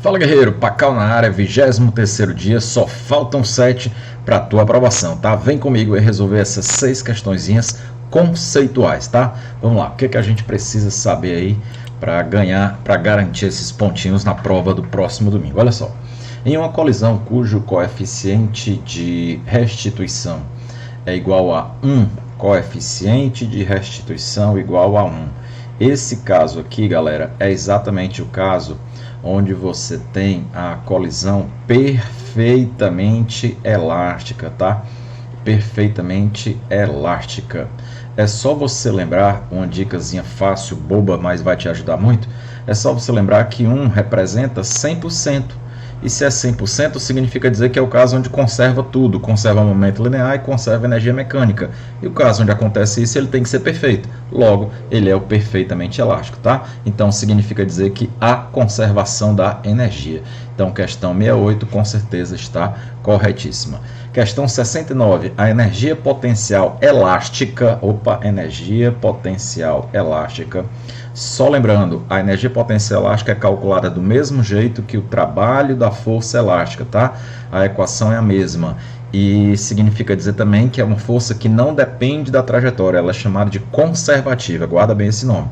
Fala guerreiro, Pacal na área, 23º dia, só faltam 7 para tua aprovação, tá? Vem comigo e resolver essas 6 questõezinhas conceituais, tá? Vamos lá, o que a gente precisa saber aí para ganhar, para garantir esses pontinhos na prova do próximo domingo? Olha só, em uma colisão cujo coeficiente de restituição é igual a 1, coeficiente de restituição igual a 1. Esse caso aqui, galera, é exatamente o caso onde você tem a colisão perfeitamente elástica, tá? Perfeitamente elástica. É só você lembrar, uma dicasinha fácil, boba, mas vai te ajudar muito, é só você lembrar que 1 representa 100%. E se é 100%, significa dizer que é o caso onde conserva tudo, conserva momento linear e conserva energia mecânica. E o caso onde acontece isso, ele tem que ser perfeito. Logo, ele é o perfeitamente elástico, tá? Então, significa dizer que há conservação da energia. Então, questão 68 com certeza está corretíssima. Questão 69, a energia potencial elástica, energia potencial elástica. Só lembrando, a energia potencial elástica é calculada do mesmo jeito que o trabalho da força elástica, tá? A equação é a mesma. E significa dizer também que é uma força que não depende da trajetória, ela é chamada de conservativa, guarda bem esse nome,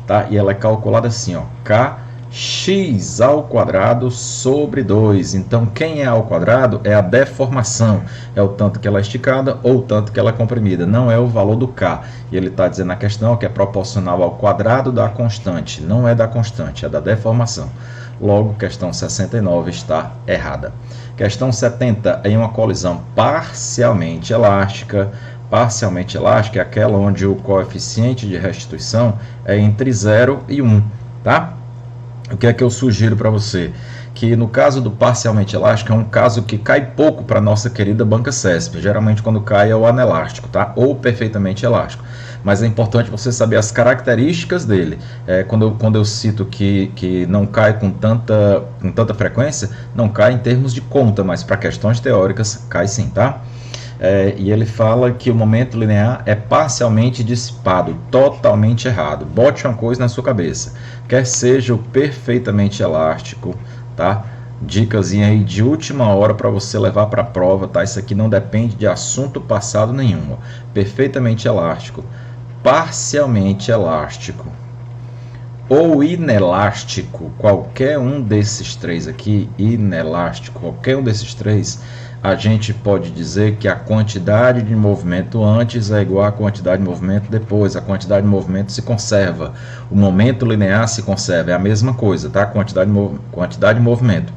tá? E ela é calculada assim, ó, kx ao quadrado sobre 2. Então, quem é ao quadrado é a deformação, é o tanto que ela é esticada ou o tanto que ela é comprimida, não é o valor do k. E ele está dizendo na questão que é proporcional ao quadrado da constante, não é da constante, é da deformação. Logo, questão 69 está errada. Questão 70, em uma colisão parcialmente elástica. Parcialmente elástica é aquela onde o coeficiente de restituição é entre 0 e 1, tá? O que é que eu sugiro para você? Que no caso do parcialmente elástico é um caso que cai pouco para a nossa querida banca CESP. Geralmente quando cai é o anelástico, tá? Ou perfeitamente elástico. Mas é importante você saber as características dele. Quando eu cito que não cai com tanta frequência, não cai em termos de conta, mas para questões teóricas cai sim, tá? E ele fala que o momento linear é parcialmente dissipado, totalmente errado. Bote uma coisa na sua cabeça, quer seja o perfeitamente elástico, tá? Dicasinha aí de última hora para você levar para a prova, tá? Isso aqui não depende de assunto passado nenhum. Perfeitamente elástico, parcialmente elástico ou inelástico, qualquer um desses três aqui, inelástico, qualquer um desses três, a gente pode dizer que a quantidade de movimento antes é igual à quantidade de movimento depois. A quantidade de movimento se conserva. O momento linear se conserva. É a mesma coisa, tá? Quantidade de movimento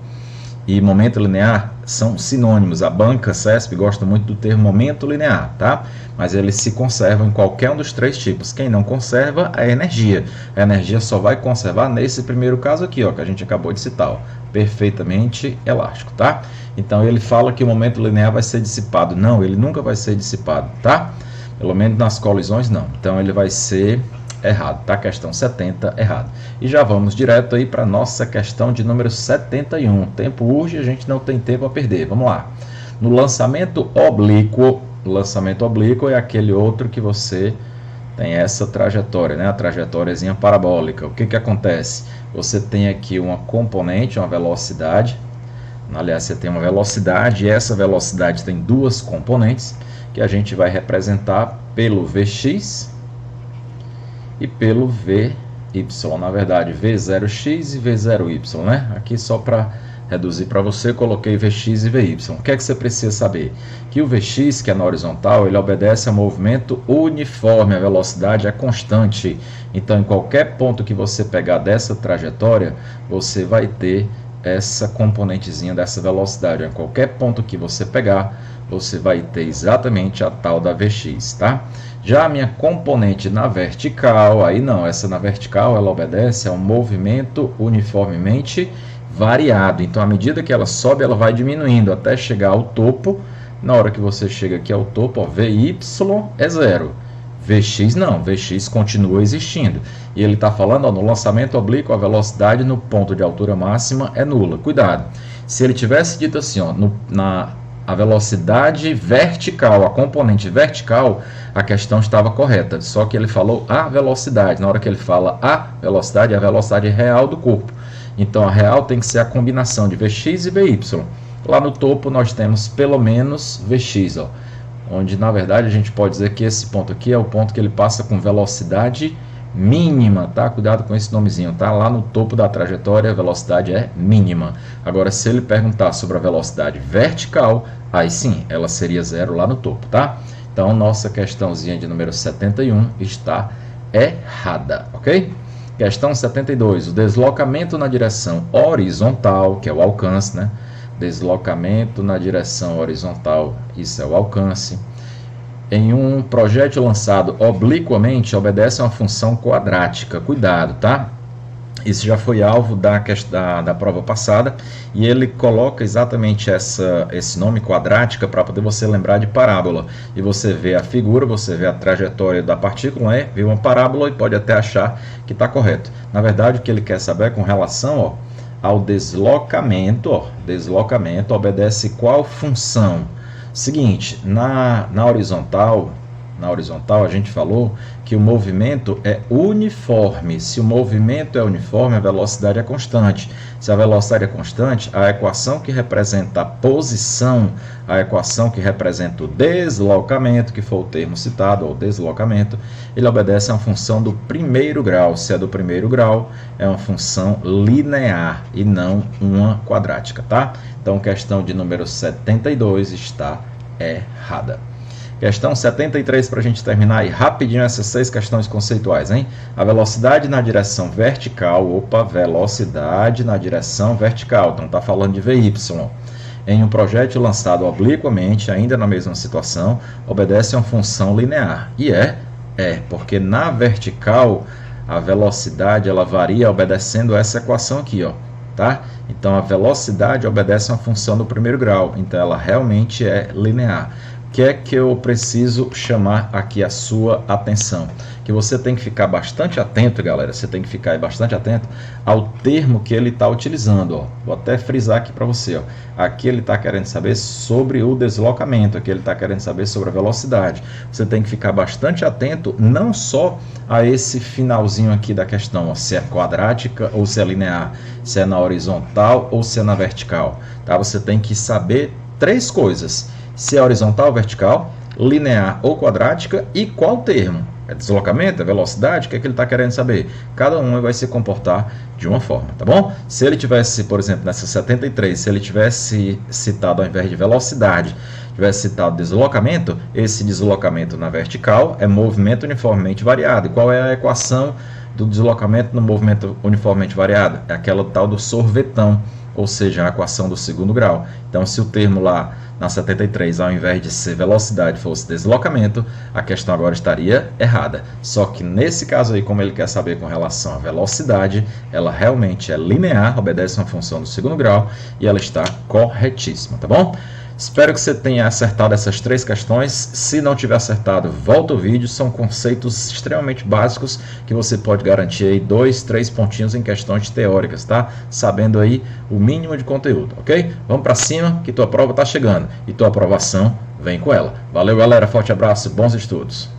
e momento linear são sinônimos. A banca CESP gosta muito do termo momento linear, tá? Mas eles se conservam em qualquer um dos três tipos. Quem não conserva é a energia. A energia só vai conservar nesse primeiro caso aqui, ó, que a gente acabou de citar, ó, perfeitamente elástico, tá? Então ele fala que o momento linear vai ser dissipado. Não, ele nunca vai ser dissipado, tá? Pelo menos nas colisões não. Então ele vai ser errado, tá? Questão 70, errado. E já vamos direto aí para nossa questão de número 71. O tempo urge, a gente não tem tempo a perder. Vamos lá. No lançamento oblíquo é aquele outro que você tem essa trajetória, né? A trajetóriazinha parabólica. O que acontece? Você tem aqui uma componente, uma velocidade. Aliás, você tem uma velocidade e essa velocidade tem duas componentes que a gente vai representar pelo Vx e pelo Vy, na verdade V0x e V0y, né? Aqui só para reduzir para você, coloquei Vx e Vy. O que é que você precisa saber? Que o Vx, que é na horizontal, ele obedece a movimento uniforme, a velocidade é constante. Então, em qualquer ponto que você pegar dessa trajetória, você vai ter essa componentezinha dessa velocidade. Em qualquer ponto que você pegar, você vai ter exatamente a tal da Vx, tá? Já a minha componente na vertical, aí não, essa na vertical ela obedece a um movimento uniformemente variado. Então, à medida que ela sobe, ela vai diminuindo até chegar ao topo. Na hora que você chega aqui ao topo, ó, Vy é zero. Vx não, Vx continua existindo. E ele está falando, ó, no lançamento oblíquo, a velocidade no ponto de altura máxima é nula. Cuidado, se ele tivesse dito assim, ó, a velocidade vertical, a componente vertical, a questão estava correta. Só que ele falou a velocidade. Na hora que ele fala a velocidade, é a velocidade real do corpo. Então a real tem que ser a combinação de Vx e Vy. Lá no topo nós temos pelo menos Vx, ó, onde na verdade a gente pode dizer que esse ponto aqui é o ponto que ele passa com velocidade mínima, tá? Cuidado com esse nomezinho, tá? Lá no topo da trajetória a velocidade é mínima. Agora, se ele perguntar sobre a velocidade vertical, aí sim, ela seria 0 lá no topo, tá? Então, nossa questãozinha de número 71 está errada, ok? Questão 72, o deslocamento na direção horizontal, que é o alcance, né? Deslocamento na direção horizontal, isso é o alcance. Em um projétil lançado obliquamente, obedece a uma função quadrática. Cuidado, tá? Isso já foi alvo da prova passada, e ele coloca exatamente esse nome quadrática para poder você lembrar de parábola. E você vê a figura, você vê a trajetória da partícula, vê uma parábola e pode até achar que está correto. Na verdade, o que ele quer saber é com relação ao deslocamento. Deslocamento obedece qual função? Seguinte, na horizontal a gente falou que o movimento é uniforme. Se o movimento é uniforme, a velocidade é constante. Se a velocidade é constante, a equação que representa a posição, a equação que representa o deslocamento, que foi o termo citado, ou deslocamento, ele obedece a uma função do primeiro grau. Se é do primeiro grau, é uma função linear e não uma quadrática, tá? Então, questão de número 72 está errada. Questão 73, para a gente terminar aí rapidinho essas 6 questões conceituais, hein? A velocidade na direção vertical, velocidade na direção vertical, então está falando de Vy. Em um projétil lançado obliquamente, ainda na mesma situação, obedece a uma função linear. E porque na vertical a velocidade ela varia obedecendo essa equação aqui, ó, tá? Então a velocidade obedece a uma função do primeiro grau, então ela realmente é linear. O que é que eu preciso chamar aqui a sua atenção? Que você tem que ficar bastante atento, galera, você tem que ficar bastante atento ao termo que ele está utilizando, ó. Vou até frisar aqui para você, ó. Aqui ele está querendo saber sobre o deslocamento, aqui ele está querendo saber sobre a velocidade. Você tem que ficar bastante atento não só a esse finalzinho aqui da questão, ó, se é quadrática ou se é linear, se é na horizontal ou se é na vertical, tá? Você tem que saber 3 coisas: se é horizontal ou vertical, linear ou quadrática, e qual termo? É deslocamento, é velocidade? O que é que ele está querendo saber? Cada um vai se comportar de uma forma, tá bom? Se ele tivesse, por exemplo, nessa 73, se ele tivesse citado, ao invés de velocidade, tivesse citado deslocamento, esse deslocamento na vertical é movimento uniformemente variado. E qual é a equação do deslocamento no movimento uniformemente variado? É aquela tal do sorvetão, ou seja, a equação do segundo grau. Então, se o termo lá na 73, ao invés de ser velocidade, fosse deslocamento, a questão agora estaria errada. Só que nesse caso aí, como ele quer saber com relação à velocidade, ela realmente é linear, obedece uma função do segundo grau, e ela está corretíssima, tá bom? Espero que você tenha acertado essas 3 questões. Se não tiver acertado, volta o vídeo. São conceitos extremamente básicos que você pode garantir aí 2, 3 pontinhos em questões teóricas, tá? Sabendo aí o mínimo de conteúdo, ok? Vamos para cima que tua prova está chegando e tua aprovação vem com ela. Valeu, galera. Forte abraço, bons estudos.